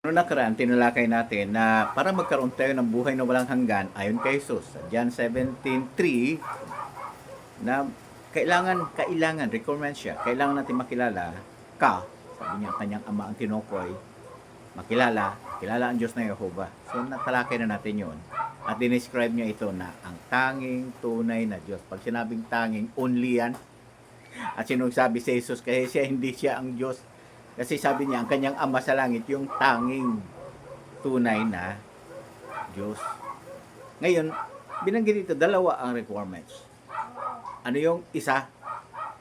Noong nakaraan, tinalakay natin na para magkaroon tayo ng buhay na walang hanggan, ayon kay Jesus, sa John 17:3, na kailangan, requirement siya, kailangan natin makilala ka, sabi niya, kanyang ama ang tinukoy, kilala ang Diyos na Jehovah. So, natalakay na natin yon. At dinescribe niya ito na ang tanging tunay na Diyos. Pag sinabing tanging, only yan. At sinasabi si Jesus, kasi hindi siya ang Diyos. Kasi sabi niya, ang kanyang ama sa langit, yung tanging tunay na Diyos. Ngayon, binanggit dito, dalawa ang requirements. Ano yung isa?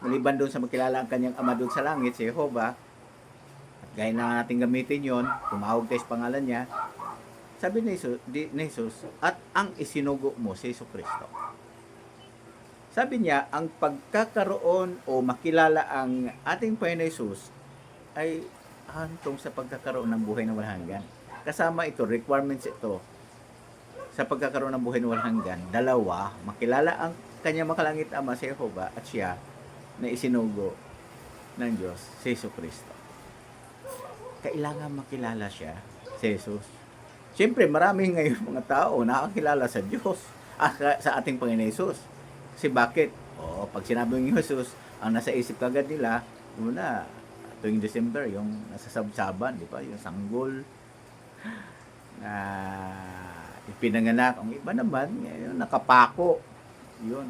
Maliban doon sa makilala ang kanyang ama doon sa langit, si Jehovah, at gaya na natin gamitin yon, tumawag tayo sa pangalan niya, sabi ni Jesus, at ang isinugo mo si Jesucristo. Sabi niya, ang pagkakaroon o makilala ang ating Panginoon Jesus ay hantong sa pagkakaroon ng buhay na walang hanggan. Kasama ito, requirements ito sa pagkakaroon ng buhay na walang hanggan. Dalawa, makilala ang kanyang makalangit ama si Jehovah at siya na isinugo ng Diyos, si Jesucristo. Kailangan makilala siya, si Jesus. Siyempre, marami ngayon mga tao nakakilala sa Diyos, sa ating Panginoon Jesus. Kasi bakit? Pag sinabi ng Jesus, ang nasa isip kagad nila, una, tuwing December, yung nasa sabsaban, di ba? Yung sanggol na ipinanganak. Ang iba naman, yung nakapako. Yun.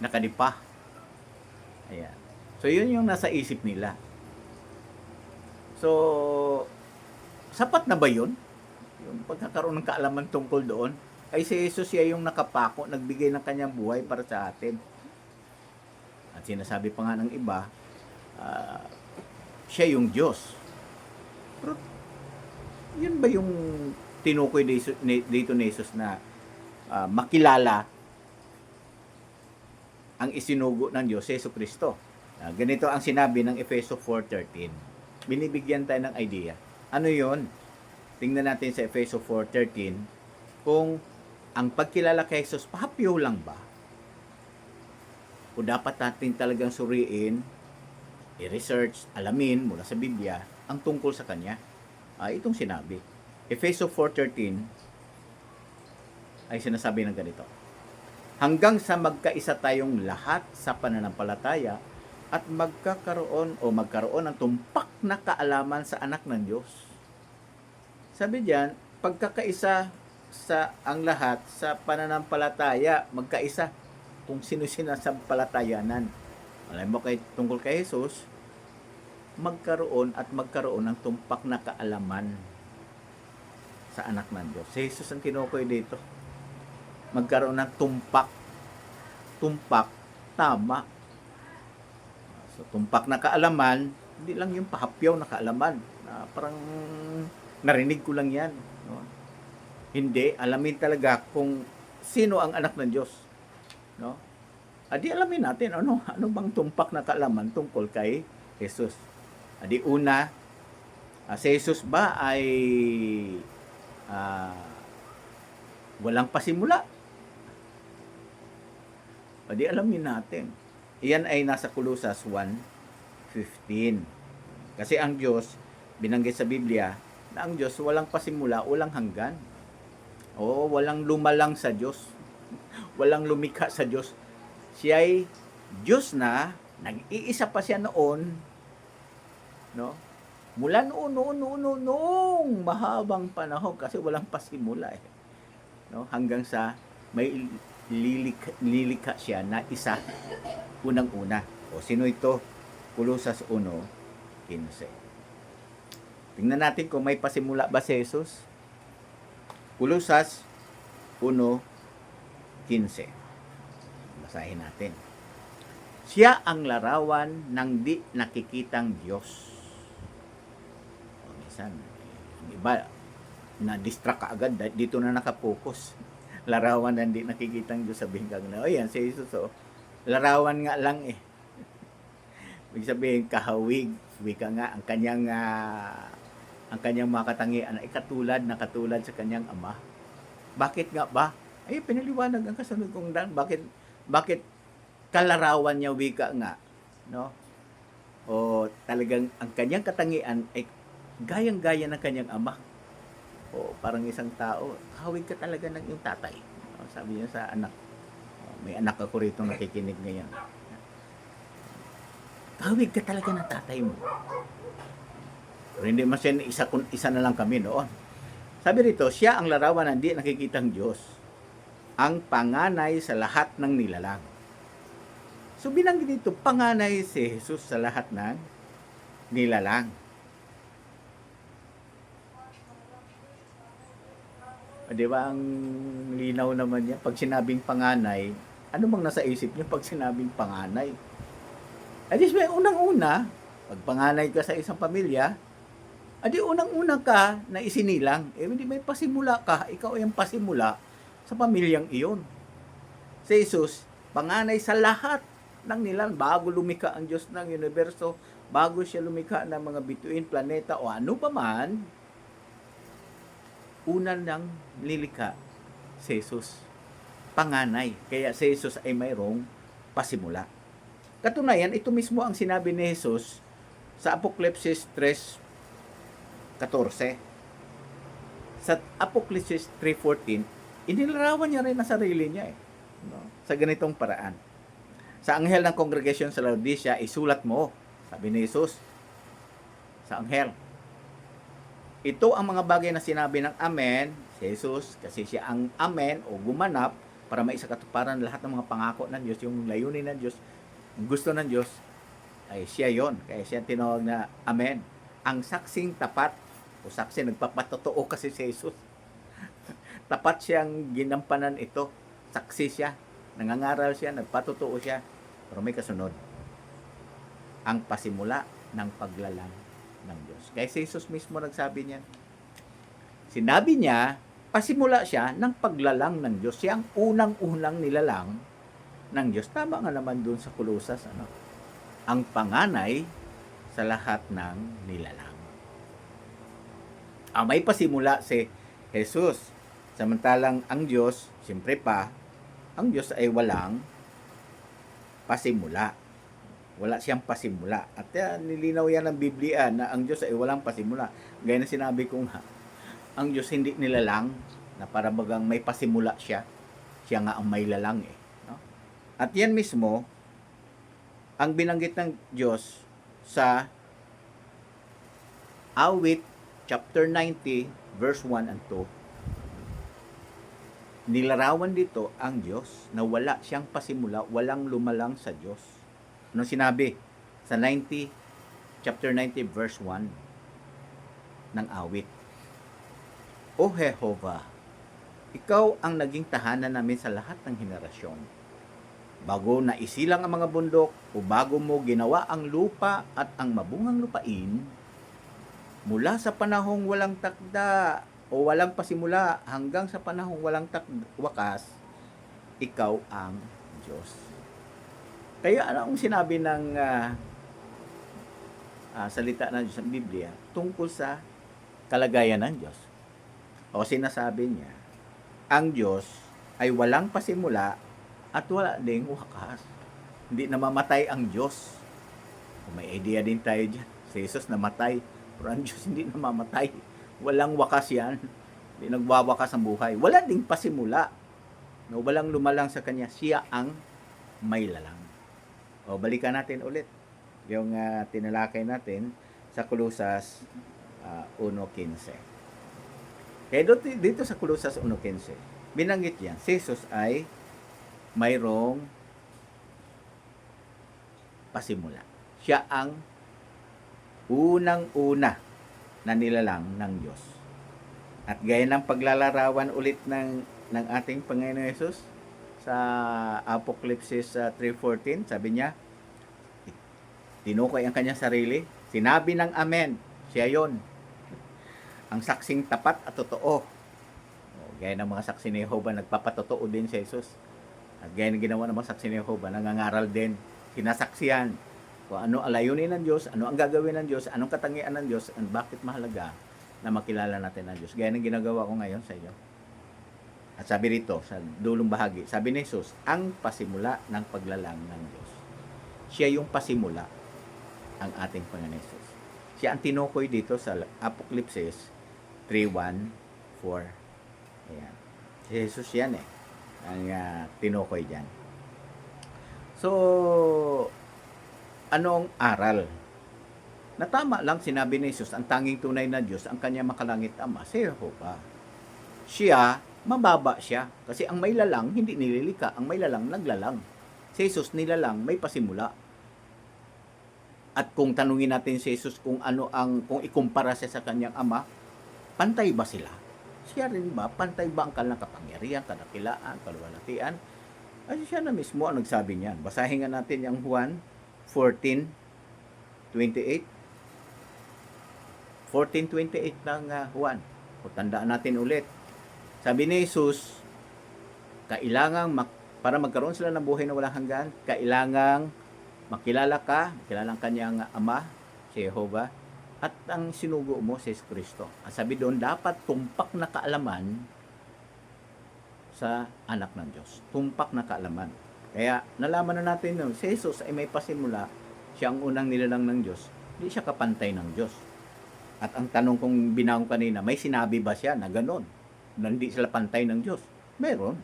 Nakadipa. Ayan. So, yun yung nasa isip nila. So, sapat na ba yun? Yung pagkakaroon ng kaalaman tungkol doon? Ay si Jesus siya yung nakapako, nagbigay ng kanyang buhay para sa atin. At sinasabi pa nga ng iba, siya yung Diyos. Pero, yun ba yung tinukoy dito ni Jesus na makilala ang isinugo ng Diyos, si Jesucristo? Ganito ang sinabi ng Efeso 4:13. Binibigyan tayo ng idea. Ano yun? Tingnan natin sa Efeso 4:13 kung ang pagkilala kay Jesus, pahapyaw lang ba? O dapat natin talagang suriin, i-research, alamin mula sa Biblia ang tungkol sa Kanya. Itong sinabi. Efeso 4:13 ay sinasabi ng ganito. Hanggang sa magkaisa tayong lahat sa pananampalataya at magkaroon ng tumpak na kaalaman sa anak ng Diyos. Sabi diyan, pagkakaisa sa ang lahat sa pananampalataya, magkaisa kung sino sinasampalatayanan. Alam mo tungkol kay Jesus, magkaroon ng tumpak na kaalaman sa anak ng Diyos. Si Jesus ang kinukoy dito. Magkaroon ng tumpak, tama. So, tumpak na kaalaman, hindi lang yung pahapyaw na kaalaman. Parang narinig ko lang yan. No? Hindi, alamin talaga kung sino ang anak ng Diyos. No? Adi alamin natin ano bang tumpak na kaalaman tungkol kay Jesus. Adi una, si Jesus ba ay walang pasimula? Adi alamin natin. Iyan ay nasa Colossus 1:15. Kasi ang Diyos, binanggit sa Biblia, na ang Diyos walang pasimula, walang hanggan. Walang lumalang sa Diyos. Walang lumikha sa Diyos. Siya ay Diyos na, nag-iisa pa siya noon, no? Mula noong mahabang panahon, kasi walang pasimula no? Hanggang sa may lilikha siya na isa, unang-una. Sino ito? Colossus 1:15. Tingnan natin kung may pasimula ba si Jesus. Colossus 1:15. Basahin natin. Siya ang larawan ng di nakikitang Diyos. Minsan, iba, na-distract ka agad, dito na nakapokus. Larawan ng di nakikitang Diyos, sabihin ka na, yan, si Jesus, larawan nga lang Ibig sabihin, kahawig, wika nga, ang kanyang mga katangian ay katulad sa kanyang ama. Bakit nga ba? Ay, pinaliwanag ang kasunod kong dan. Bakit kalarawan niya wika nga? No? Talagang ang kanyang katangian ay gayang-gaya ng kanyang ama. O parang isang tao, hawig ka talaga ng iyong tatay. Sabi niya sa anak. May anak ako rito nakikinig ngayon. Hawig ka talaga ng tatay mo. Pero hindi man siya, isa na lang kami noon. Sabi rito, siya ang larawan ng di nakikitang Diyos. Ang panganay sa lahat ng nilalang. So binanggit dito, panganay si Jesus sa lahat ng nilalang. Di ba ang linaw naman niya? Pag sinabing panganay, ano bang nasa isip niyo pag sinabing panganay? At least may unang-una, pag panganay ka sa isang pamilya, adi unang-una ka na isinilang. Hindi may pasimula ka, ikaw ay ang pasimula sa pamilyang iyon. Si Jesus, panganay sa lahat ng nilalang, bago lumikha ang Diyos ng universo, bago siya lumikha ng mga bituin, planeta o ano pa man, una nang lilikha si Jesus. Panganay. Kaya si Jesus ay mayroong pasimula. Katunayan, ito mismo ang sinabi ni Jesus sa Apokalipsis 3:14. Sa Apokalipsis 3:14, inilarawan niya rin ang sarili niya no? Sa ganitong paraan. Sa anghel ng congregation sa Laodicea, isulat mo, sabi ni Jesus sa anghel. Ito ang mga bagay na sinabi ng Amen, si Jesus, kasi siya ang Amen o gumanap para maisakatuparan lahat ng mga pangako ng Diyos, yung layunin ng Diyos, yung gusto ng Diyos, ay siya yon. Kaya siya tinawag na Amen. Ang saksing tapat, o saksi, nagpapatotoo kasi si Jesus. Tapat siyang ginampanan ito. Saksi siya. Nangangaral siya, nagpatotoo siya. Pero may kasunod. Ang pasimula ng paglalang ng Diyos. Kaya si Jesus mismo nagsabi niya. Sinabi niya, pasimula siya ng paglalang ng Diyos. Siya ang unang-unang nilalang ng Diyos. Tama nga naman dun sa Kolosas. Ang panganay sa lahat ng nilalang. May pasimula si Jesus. Samantalang ang Diyos, siyempre pa, ang Diyos ay walang pasimula. Wala siyang pasimula. At nilinaw yan ng Biblia na ang Diyos ay walang pasimula. Gaya na sinabi ko nga, ang Diyos hindi nilalang na para bagang may pasimula siya. Siya nga ang may lalang no? At yan mismo, ang binanggit ng Diyos sa Awit chapter 90 verse 1 and 2. Nilarawan dito ang Diyos na wala siyang pasimula, walang lumalang sa Diyos. Ano sinabi? Sa chapter 90 verse 1 ng awit. O Jehovah, ikaw ang naging tahanan namin sa lahat ng henerasyon. Bago na isilang ang mga bundok, o bago mo ginawa ang lupa at ang mabungang lupain, mula sa panahong walang takda o walang pasimula hanggang sa panahong walang wakas, ikaw ang Diyos. Kaya ano ang sinabi ng salita ng Diyos sa Biblia tungkol sa kalagayan ng Diyos? O sinasabi niya, ang Diyos ay walang pasimula at wala ding wakas. Hindi namamatay ang Diyos. May idea din tayo dyan. Si Jesus namatay, pero ang Diyos hindi namamatay. Walang wakas yan. Hindi nagwawakas ang buhay. Wala ding pasimula. No, walang lumalang sa Kanya. Siya ang may lalang. O, balikan natin ulit yung tinalakay natin sa Kolosas 1:15. Kaya dito sa Kolosas 1:15, binanggit yan, si Jesus ay mayroong pasimula. Siya ang unang-una na nilalang ng Diyos. At gaya ng paglalarawan ulit ng ating Panginoon Jesus sa Apokalipsis 3:14, sabi niya, tinukoy ang kanyang sarili, sinabi ng Amen, siya yon, ang saksing tapat at totoo. Gaya ng mga saksi ni Jehovah, nagpapatotoo din si Jesus. At gaya ng ginawa ng mga saksi ni Jehovah, nangangaral din, sinasaksiyan kung ano ang layunin ng Diyos, ano ang gagawin ng Diyos, anong katangian ng Diyos, at bakit mahalaga na makilala natin ang Diyos. Gaya ng ginagawa ko ngayon sa inyo. At sabi rito, sa dulong bahagi, sabi ni Jesus, ang pasimula ng paglalang ng Diyos. Siya yung pasimula, ang ating Panginoon Jesus. Siya ang tinukoy dito sa Apocalypse 3:1-4. Ayan. Si Jesus yan ang tinukoy dyan. So, anong aral? Na tama lang sinabi ni Jesus, ang tanging tunay na Diyos, ang kanya makalangit Ama, si Jehovah. Siya, mababa siya. Kasi ang may lalang, hindi nililika. Ang may lalang, naglalang. Si Jesus, nilalang, may pasimula. At kung tanungin natin si Jesus kung kung ikumpara siya sa kanyang Ama, pantay ba sila? Siya rin ba? Pantay ba ang kanilang kapangyarihan, kadakilaan, kaluwalhatian? Ay siya na mismo ang nagsabi niyan. Basahin nga natin yung Juan 14:28. 14:28 ng Juan. O tandaan natin ulit. Sabi ni Jesus, para magkaroon sila ng buhay na walang hanggan, kailangang makilala ang kanyang Ama, si Jehovah, at ang sinugo mo si Kristo. Ang sabi doon, dapat tumpak na kaalaman sa anak ng Diyos. Tumpak na kaalaman. Kaya nalaman na natin si Jesus ay may pasimula, siya ang unang nilalang ng Diyos. Hindi siya kapantay ng Diyos. At ang tanong kong binangon kanina, may sinabi ba siya na gano'n? Na hindi sila pantay ng Diyos? Meron.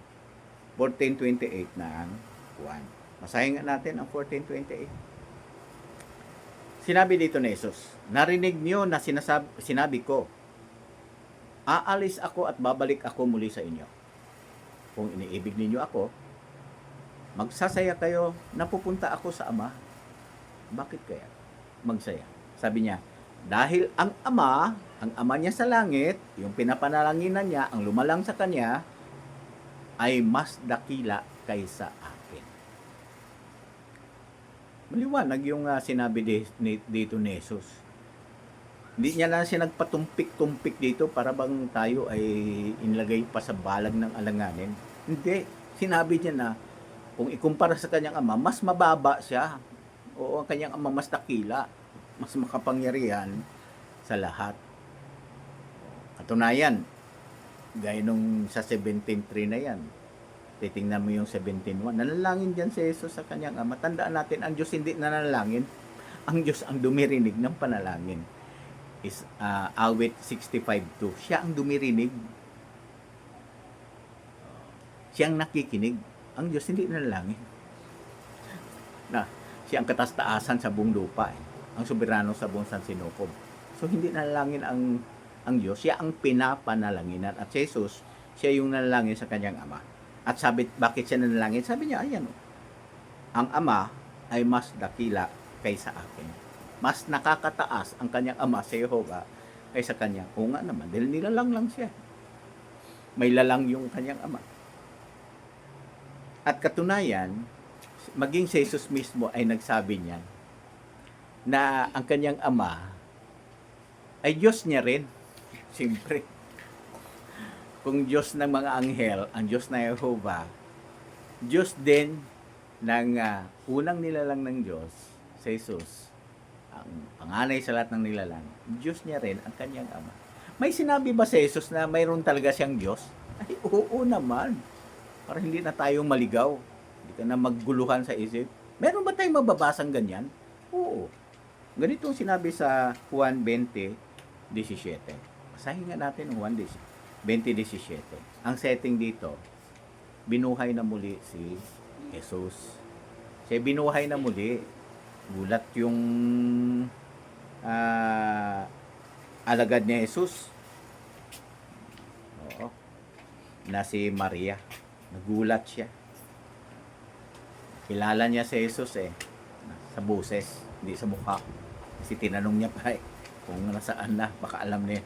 14:28 ng Juan. Basahin nga natin ang 14:28. Sinabi dito ni Jesus, narinig niyo na sinabi ko, aalis ako at babalik ako muli sa inyo. Kung iniibig ninyo ako, magsasaya kayo na pupunta ako sa Ama. Bakit kaya magsaya? Sabi niya, dahil ang Ama niya sa langit, yung pinapanalanginan niya, ang lumalang sa kanya, ay mas dakila kaysa akin. Maliwanag yung sinabi dito ni Jesus. Hindi niya lang siya nagpatumpik-tumpik dito para bang tayo ay inlagay pa sa balag ng alanganin. Hindi. Sinabi niya na kung ikumpara sa kanyang Ama, mas mababa siya. Oo, ang kanyang Ama mas dakila, mas makapangyarihan sa lahat. Katunayan, gaya nung sa 17:3 na yan, titingnan mo yung 17:1, nanalangin dyan si Jesus sa kanyang Ama. Tandaan natin, ang Diyos hindi nanalangin, ang Diyos ang dumirinig ng panalangin. Is Awit 65:2, siya ang dumirinig, siya ang nakikinig. Ang Diyos hindi nanalangin. Siya ang katastaasan sa buong lupa, ang soberano sa buong sansinukob. So hindi nanalangin ang Diyos, siya ang pinapanalanginan. At si Jesus, siya yung nanalangin sa kanyang Ama. At sabi, bakit siya nanalangin? Sabi niya, ayan, ang Ama ay mas dakila kaysa akin. Mas nakakataas ang kanyang Ama, si Jehovah, kaysa kanya. O nga naman, dahil nilalang lang siya. May lalang yung kanyang Ama. At katunayan, maging si Jesus mismo ay nagsabi niyan na ang kanyang Ama ay Diyos niya rin. Siyempre, kung Diyos ng mga anghel, ang Diyos na Jehovah, Diyos din ng unang nilalang ng Diyos, si Jesus, ang panganay sa lahat ng nilalang, Diyos niya rin ang kanyang Ama. May sinabi ba si Jesus na mayroon talaga siyang Diyos? Ay, oo naman. Para hindi na tayong maligaw. Hindi ka na magguluhan sa isip. Meron ba tayong mababasang ganyan? Oo. Ganito ang sinabi sa Juan 20:17. Basahin nga natin ang Juan 20:17. Ang setting dito, binuhay na muli si Jesus. Siya binuhay na muli. Gulat yung alagad ni Jesus. Oo. Na si Maria. Nagulat siya. Kilala niya si Jesus sa boses, hindi sa mukha. Kasi tinanong niya pa kung nasaan na, baka alam niya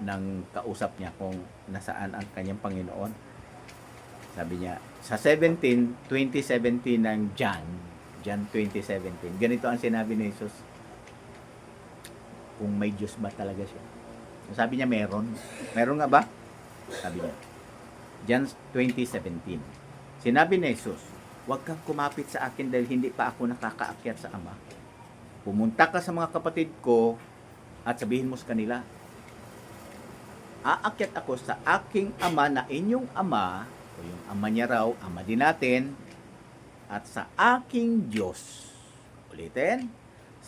ng kausap niya kung nasaan ang kanyang Panginoon. Sabi niya, sa 2017 ng John 20:17, ganito ang sinabi ni Jesus, kung may Diyos ba talaga siya. Sabi niya, meron nga ba? Sabi niya, John 20:17, sinabi ni Jesus, huwag kang kumapit sa akin dahil hindi pa ako nakakaakyat sa Ama. Pumunta ka sa mga kapatid ko at sabihin mo sa kanila, aakyat ako sa aking Ama na inyong Ama, o yung Ama niya raw, Ama din natin, at sa aking Diyos. Ulitin,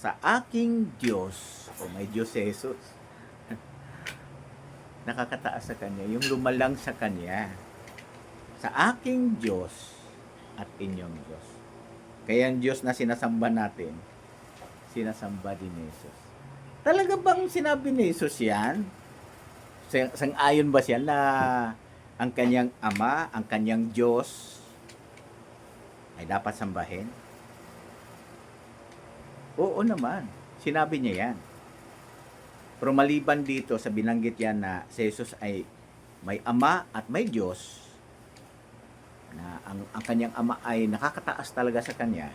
sa aking Diyos, o may Diyos si Jesus, nakakataas sa Kanya, yung lumalang sa Kanya, sa aking Diyos at inyong Diyos. Kaya ang Diyos na sinasamba natin, sinasamba din ni Jesus. Talaga bang sinabi ni Jesus yan? Sang-ayon ba siya na ang kanyang Ama, ang kanyang Diyos ay dapat sambahin? Oo naman, sinabi niya yan. Pero maliban dito sa binanggit yan na si Jesus ay may Ama at may Diyos, na ang kanyang Ama ay nakakataas talaga sa kanya,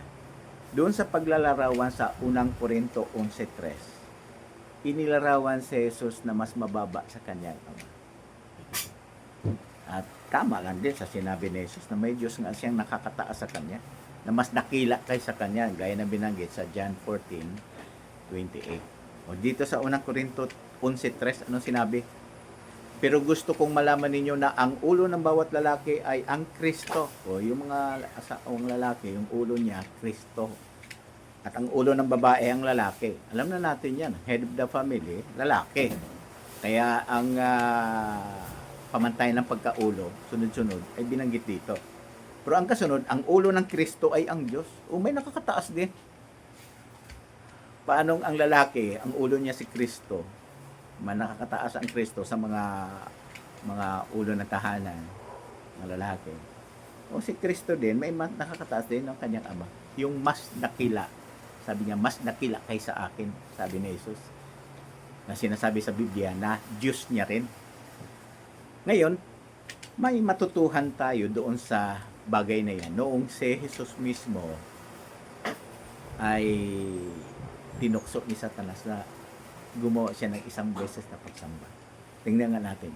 doon sa paglalarawan sa unang Korinto 11:3, inilarawan si Jesus na mas mababa sa kanyang Ama. At tama lang din sa sinabi ni Jesus na may Diyos nga siyang nakakataas sa kanya, na mas dakila kaysa kanya, gaya na binanggit sa John 14:28. O dito sa unang Korinto 11:3, anong sinabi? Pero gusto kong malaman ninyo na ang ulo ng bawat lalaki ay ang Kristo. O yung mga asawang lalaki, yung ulo niya, Kristo. At ang ulo ng babae ang lalaki. Alam na natin yan. Head of the family, lalaki. Kaya ang pamantayan ng pagkaulo, sunod-sunod, ay binanggit dito. Pero ang kasunod, ang ulo ng Kristo ay ang Diyos. O may nakakataas din. Paanong ang lalaki, ang ulo niya si Kristo, nakakataas ang Kristo sa mga ulo ng tahanan ng lalaki. O si Kristo din, may nakakataas din ng kanyang Ama. Yung mas dakila. Sabi niya, mas dakila kaysa akin, sabi ni Jesus. Na sinasabi sa Biblia na Diyos niya rin. Ngayon, may matutuhan tayo doon sa bagay na yan. Noong si Jesus mismo ay tinukso ni Satanas na gumawa siya ng isang beses na pagsamba. Tingnan nga natin.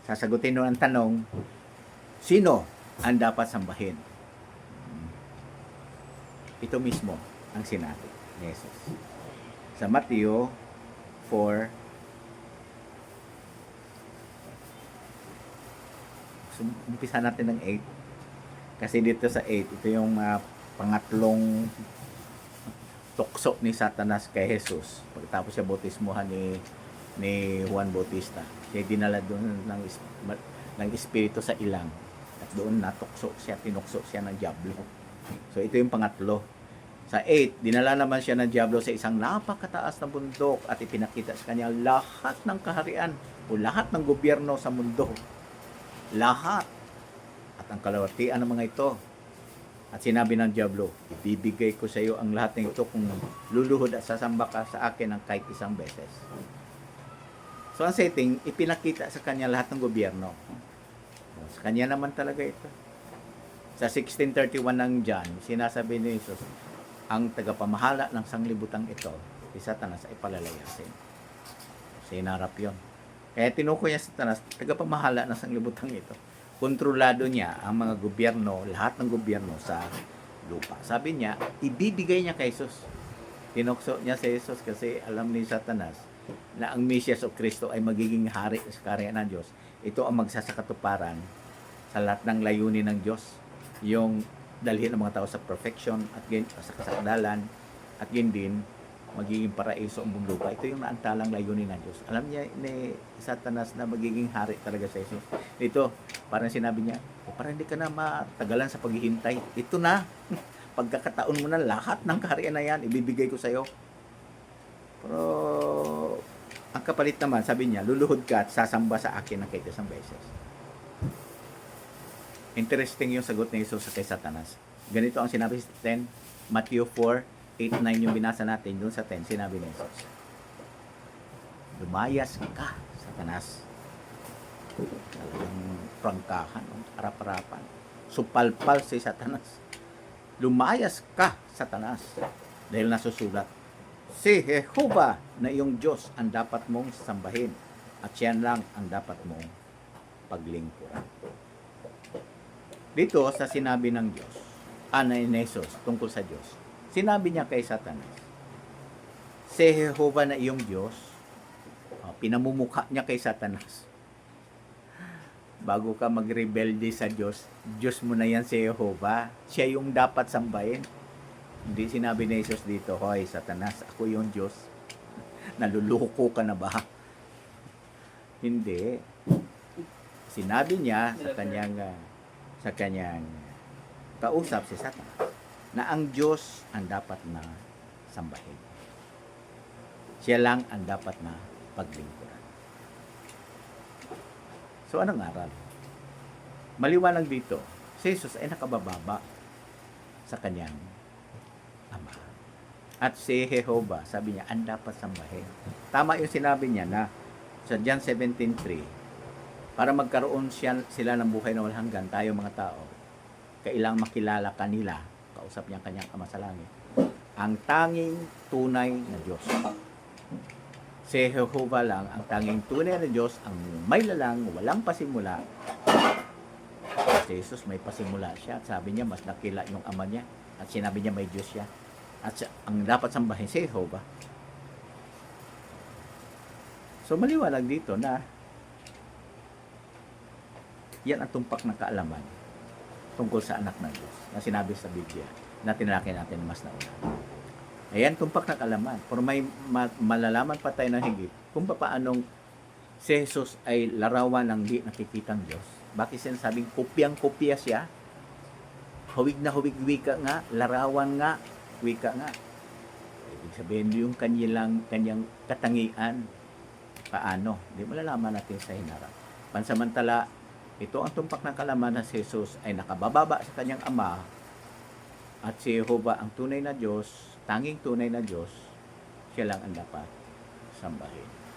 Sasagutin nun ang tanong, sino ang dapat sambahin? Ito mismo ang sinabi ni Jesus. Sa Mateo 4, umpisa natin ng 8. Kasi dito sa 8, ito yung pangatlong tukso ni Satanas kay Jesus. Pagkatapos siya bautismuhan ni Juan Bautista. Siya dinala doon ng espiritu sa ilang. At doon natukso siya, tinukso siya ng diablo. So ito yung pangatlo. Sa 8, dinala naman siya ng diablo sa isang napakataas na bundok at ipinakita sa kanya lahat ng kaharian o lahat ng gobyerno sa mundo. Lahat. At ang kalawatian ng mga ito. At sinabi ng diablo, ibibigay ko sa iyo ang lahat ng ito kung luluhod at sasamba ka sa akin ng kahit isang beses. So ang setting, ipinakita sa kanya lahat ng gobyerno. Sa kanya naman talaga ito. Sa 16:31 ng John, sinasabi ni Jesus, ang tagapamahala ng sanglibutang ito, si Satanas ay palalayasin. Sinarap yun. Kaya tinukoy niya Satanas, tagapamahala ng sanglibutang ito. Kontrolado niya ang mga gobyerno, lahat ng gobyerno sa lupa. Sabi niya, ibibigay niya kay Jesus. Tinukso niya si Jesus kasi alam ni Satanas na ang Mesias o Kristo ay magiging hari sa kaharian ng Diyos. Ito ang magsasakatuparan sa lahat ng layunin ng Diyos. Yung dalhin ang mga tao sa perfection at sa kasakdalan at yun din magiging paraiso ang buong lupa. Ito yung naantalang layunin ng Diyos. Alam niya ni Satanas na magiging hari talaga sa Jesus. Ito, parang sinabi niya, parang hindi ka na matagalan sa paghihintay. Ito na, pagkakataon mo na lahat ng kaharian na yan, ibibigay ko sa iyo. Pero, ang kapalit naman, sabi niya, luluhod ka at sasamba sa akin ng kahit isang beses. Interesting yung sagot ni Jesus kay Satanas. Ganito ang sinabi sa 10, Matthew 4:8-9 yung binasa natin, doon sa 10, sinabi ni Jesus, lumayas ka, Satanas. Talagang prangkahan, harap-harapan. Supalpal si Satanas. Lumayas ka, Satanas. Dahil nasusulat, si Jehovah na iyong Diyos ang dapat mong sambahin at siya lang ang dapat mong paglingkuran. Dito sa sinabi ng Diyos, ni Jesus tungkol sa Diyos, sinabi niya kay Satanas, si Jehovah na iyong Diyos, pinamumukha niya kay Satanas. Bago ka magrebelde sa Diyos, Diyos mo na yan si Jehovah. Siya yung dapat sambahin. Hindi sinabi ni Jesus dito, "Hoy, Satanas, ako yung Diyos." Naluloko ka na ba? Hindi. Sinabi niya sa kanyang kausap si Satanas na ang Diyos ang dapat na sambahin. Siya lang ang dapat na paglingkuran. So anong aral? Maliwanag dito, si Jesus ay nakabababa sa kanyang Ama. At si Jehovah, sabi niya, ang dapat sambahin. Tama yung sinabi niya na sa John 17:3, para magkaroon sila ng buhay na walang hanggan, tayo mga tao, kailangang makilala kanila, kausap niya ang kanyang Ama sa langit, ang tanging tunay na Diyos. Si Jehovah lang ang tanging tunay na Diyos, ang may lalang, walang pasimula. Si Jesus may pasimula siya, at sabi niya, mas nakila yung Ama niya, at sinabi niya may Diyos siya. At ang dapat sambahin si Jehovah. So maliwanag dito na yan ang tumpak na kaalaman tungkol sa anak ng Diyos na sinabi sa Biblia na tinalakay natin mas nauna. Ayan, tumpak na kaalaman. Pero may malalaman pa tayo ng higit kung paanong si Jesus ay larawan ng di nakikitang Diyos. Bakit sinasabing kopyang-kopya siya? Huwig na huwig wika nga, larawan nga, wika nga. Ibig sabihin yung kanyang katangian. Paano? Hindi malalaman natin sa hinarap. Pansamantala, ito ang tumpak ng kaalaman na si Jesus ay nakabababa sa kanyang Ama at si Jehovah ang tunay na Diyos, tanging tunay na Diyos, siya lang ang dapat sambahin.